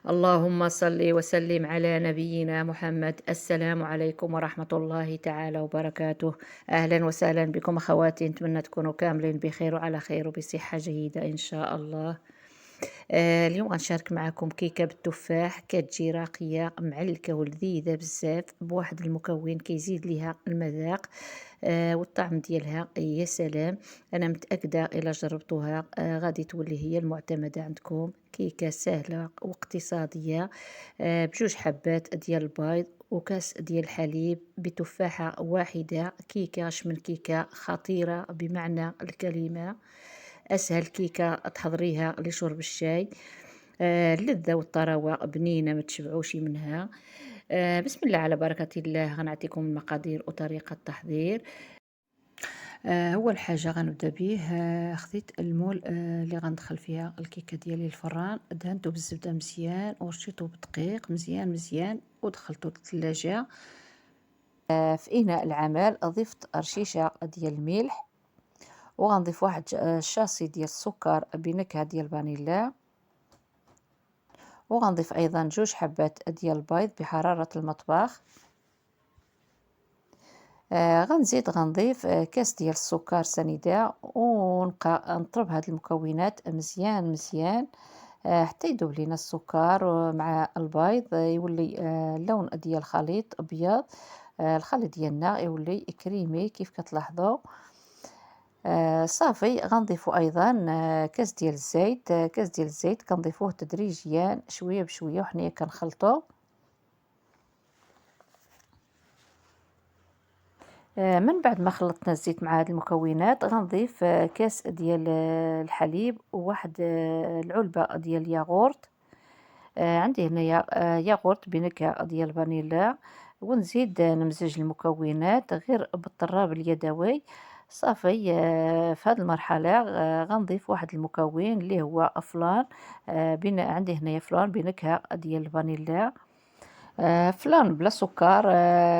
اللهم صل وسلم على نبينا محمد. السلام عليكم ورحمة الله تعالى وبركاته. أهلا وسهلا بكم أخواتي، نتمنى تكونوا كاملين بخير وعلى خير وبصحة جيدة إن شاء الله. اليوم غنشارك معكم كيكة بالتفاح، كتجي راقية معلكة ولذيذة بزاف بواحد المكون كيزيد ليها المذاق والطعم ديالها يا سلام. انا متاكده الا جربتوها غادي تولي هي المعتمده عندكم. كيكه سهله واقتصاديه بجوج حبات ديال البيض وكاس ديال الحليب بتفاحة واحدة. كيكة اش من كيكة خطيرة بمعنى الكلمة. أسهل كيكة تحضريها لشرب الشاي. اللذة والطراوة بنينة ما تشبعوش منها. بسم الله على بركة الله، غنعطيكم المقادير وطريقة التحضير. أول حاجة غنبدا به، خديت المول اللي غندخل فيها الكيكة ديالي الفران، دهنته بالزبدة مزيان ورشيته بالدقيق مزيان مزيان ودخلته للثلاجة. في إناء العمل ضفت رشيشة ديال الملح وغنضيف واحد شاصي ديال السكر بنكهة ديال الفانيلا، وغنضيف أيضا جوج حبات ديال البيض بحرارة المطبخ. غنزيد غنضيف كاس ديال السكر سنيدة ونبقى نطرب هاد المكونات مزيان مزيان حتى يذوب لينا السكر مع البيض، يولي اللون ديال الخليط ابيض. الخليط ديالنا يولي كريمي كيف كتلاحظوا. صافي غنضيفو ايضا كاس ديال الزيت. كاس ديال الزيت كنضيفوه تدريجيا شويه بشويه وحنايا كنخلطو. من بعد ما خلطنا الزيت مع هاد المكونات غنضيف كاس ديال الحليب وواحد العلبة ديال الياغورت. عندي هنايا ياغورت بنكهة ديال الفانيلا، ونزيد نمزج المكونات غير بالطراب اليدوي. صافي في هذه المرحلة غنضيف واحد المكون اللي هو فلان. عندي هنايا فلان بنكهة ديال الفانيلا. فلان بلا سكر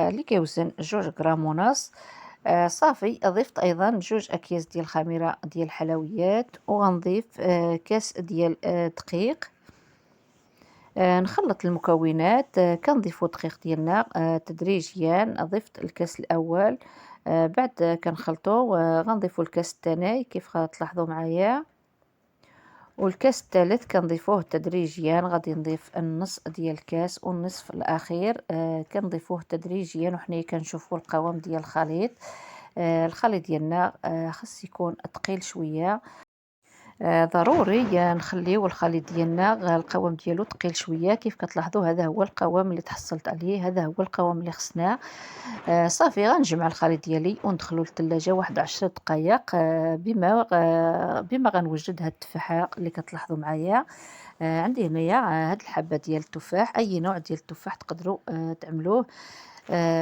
اللي كيوزن 2 غرام ونص. صافي ضفت ايضا 2 اكياس ديال الخميره ديال الحلويات وغنضيف كاس ديال دقيق. نخلط المكونات. كنضيفو الدقيق ديالنا تدريجيا. ضفت الكاس الاول، بعد كنخلطو غنضيفو الكاس الثاني كيف غتلاحظوا معايا، والكاس الثالث كنضيفوه تدريجيا. غادي نضيف النص ديال الكاس والنصف الاخير كنضيفوه تدريجيا وحنا كنشوفوا القوام ديال الخليط. الخليط ديالنا خاص يكون ثقيل شويه. ضروري نخليو الخليط ديالنا القوام ديالو ثقيل شويه. كيف كتلاحظوا هذا هو القوام اللي تحصلت عليه، هذا هو القوام اللي خصناه. صافي غنجمع الخليط ديالي وندخلو للثلاجة واحد 10 دقائق بما غنوجد هاد التفاحة اللي كتلاحظوا معايا. عندي هنايا هاد الحبة ديال التفاح، أي نوع ديال التفاح تقدروا تعملوه.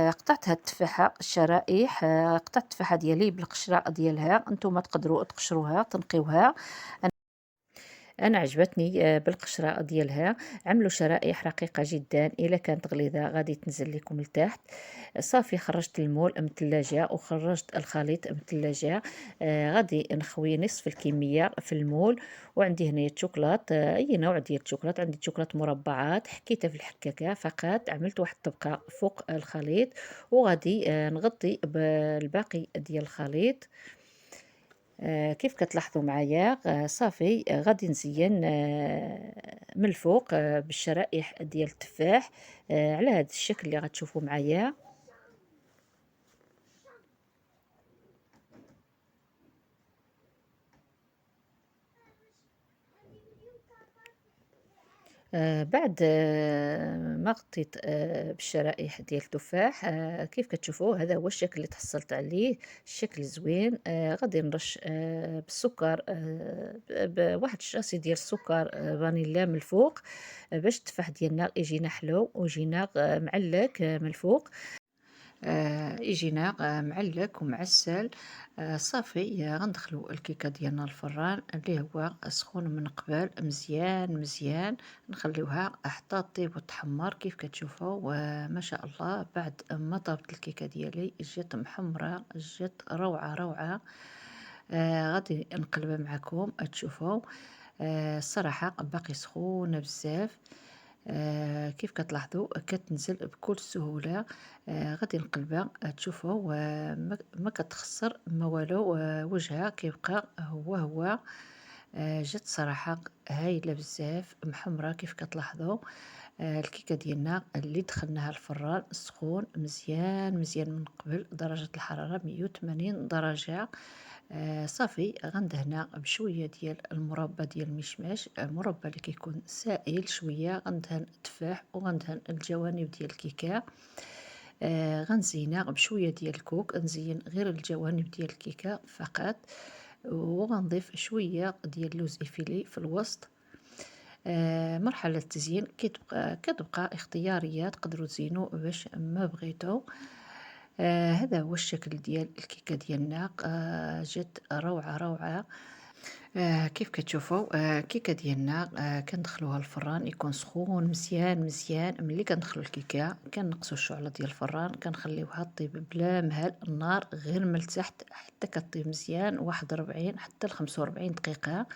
قطعت هاد التفاحة شرائح. قطعت التفاحة ديالي بالقشرة ديالها، نتوما تقدروا تقشروها تنقيوها. انا عجبتني بالقشره ديالها. عملوا شرائح رقيقه جدا، الا كانت غليظه غادي تنزل لكم لتحت. صافي خرجت المول من الثلاجه وخرجت الخليط من الثلاجه. غادي نخوي نصف الكميه في المول. وعندي هنا الشوكولات، اي نوع ديال الشوكولات. عندي شوكولات مربعات حكيتها في الحكاكه فقط. عملت واحد الطبقه فوق الخليط وغادي نغطي بالباقي ديال الخليط. كيف كتلاحظوا معايا. صافي غادي نزين من الفوق بالشرائح ديال التفاح على هذا الشكل اللي غتشوفوا معايا. بعد ما غطيت بالشرائح ديال التفاح، كيف كتشوفوا هذا هو الشكل اللي تحصلت عليه. الشكل زوين. غادي نرش بالسكر، بواحد الشاصي ديال السكر فانيلا من الفوق، باش التفاح ديالنا يجينا حلو ويجينا معلك من الفوق. يجينا معلك ومعسل. صافي غندخلو الكيكة ديالنا الفران اللي هو سخون من قبل مزيان مزيان. نخليوها حتى طيب وتحمر كيف كتشوفوا. ما شاء الله بعد ما طابت الكيكة ديالي جات محمرة، جات روعة روعة. غادي نقلبها معكم تشوفوا. الصراحة باقي سخونة بزاف. كيف كتلاحظوا كتنزل بكل سهولة. غادي نقلبها تشوفوا ما كتخسر ما والو. وجهها كيبقى هو. جات صراحة هايلة بزاف محمرة كيف كتلاحظوا. الكيكة ديالنا اللي دخلناها الفران سخون مزيان مزيان من قبل، درجة الحرارة 180 درجة. صافي غندهنها بشوية ديال المربى ديال المشماش، مربى اللي كيكون سائل شوية. غندهن التفاح وغندهن الجوانب ديال الكيكة. غنزينها بشوية ديال الكوك، نزين غير الجوانب ديال الكيكة فقط. وغنضيف شوية ديال اللوز إفيلي في الوسط. مرحلة التزيين كتبقى اختيارية، تقدروا تزينوا باش ما بغيتو. هذا هو الشكل ديال الكيكة ديالنا. جات روعة روعة. كيف كتشوفوا الكيكة ديالنا كندخلوها الفران يكون سخون مزيان مزيان. ملي كندخلو الكيكة كنقصو الشعلة ديال الفران، كنخليوها طيب بلا مهل، النار غير من التحت حتى كطيب مزيان، 41 حتى ل 45 دقيقة.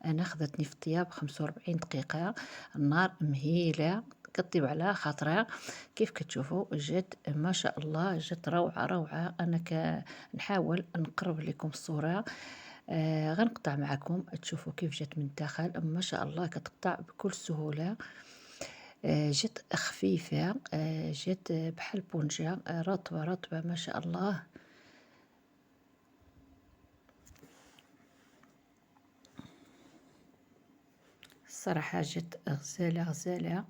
انا خذتني في الطياب 45 دقيقة، النار مهيلة كطيب على خاطرها. كيف كتشوفوا جات ما شاء الله، جات روعة روعة. انا كنحاول نقرب لكم الصورة. غنقطع معكم تشوفوا كيف جات من الداخل، ما شاء الله كتقطع بكل سهولة. جات خفيفة، جات بحال بونجا، رطبة رطبة ما شاء الله. الصراحة جات غزالة غزالة.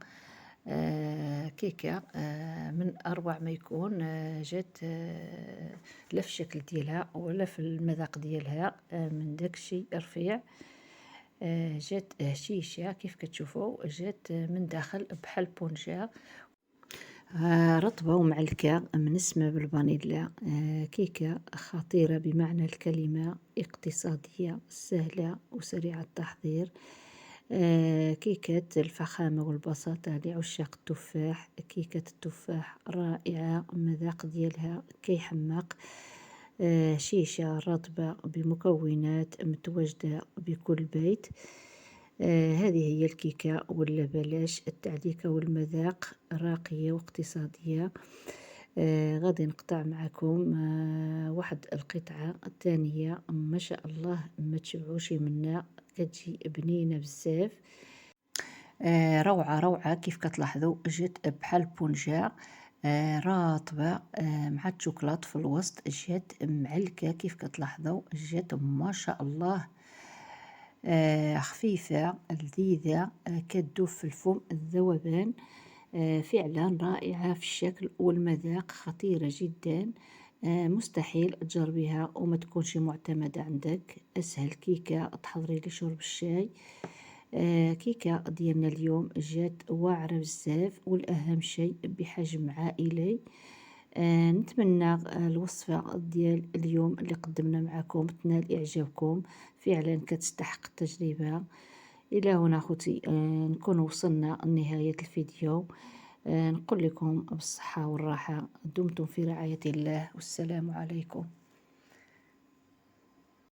كيكة من أروع ما يكون. جات لا في الشكل ديالها ولا في المذاق ديالها، من داكشي رفيع. جات هشيشة كيف كتشوفوا، جات من داخل بحال بونجا، رطبة ومعلكة منسمة بالفانيلا. كيكة خطيرة بمعنى الكلمة، اقتصادية سهلة وسريعة التحضير. كيكة الفخامة والبساطة لعشاق التفاح. كيكة التفاح رائعة، المذاق ديالها كيحمق. شيشة رطبة بمكونات متواجدة بكل بيت. هذه هي الكيكة ولا بلاش التعليكة والمذاق راقية واقتصادية. غادي نقطع معكم واحد القطعة الثانية، ما شاء الله ما تشبعوش منها، كتجي بنينة بزاف. روعة روعة. كيف كتلاحظوا جات بحال بونجا، رطبة مع الشوكولات في الوسط، جات معلكة كيف كتلاحظوا، جات ما شاء الله خفيفة لذيذة، كتذوب في الفم الذوبان. فعلا رائعة في الشكل والمذاق، خطيرة جدا. مستحيل تجربيها وما تكونش معتمدة عندك. أسهل كيكة تحضري لشرب الشاي. كيكة ديالنا اليوم جات واعرة بزاف، والأهم شيء بحجم عائلي. نتمنى الوصفة ديال اليوم اللي قدمنا معكم تنال إعجابكم، فعلا كتستحق التجربة. إلى هنا خوتي نكون وصلنا لنهاية الفيديو. نقول لكم بالصحة والراحة، دمتم في رعاية الله، والسلام عليكم.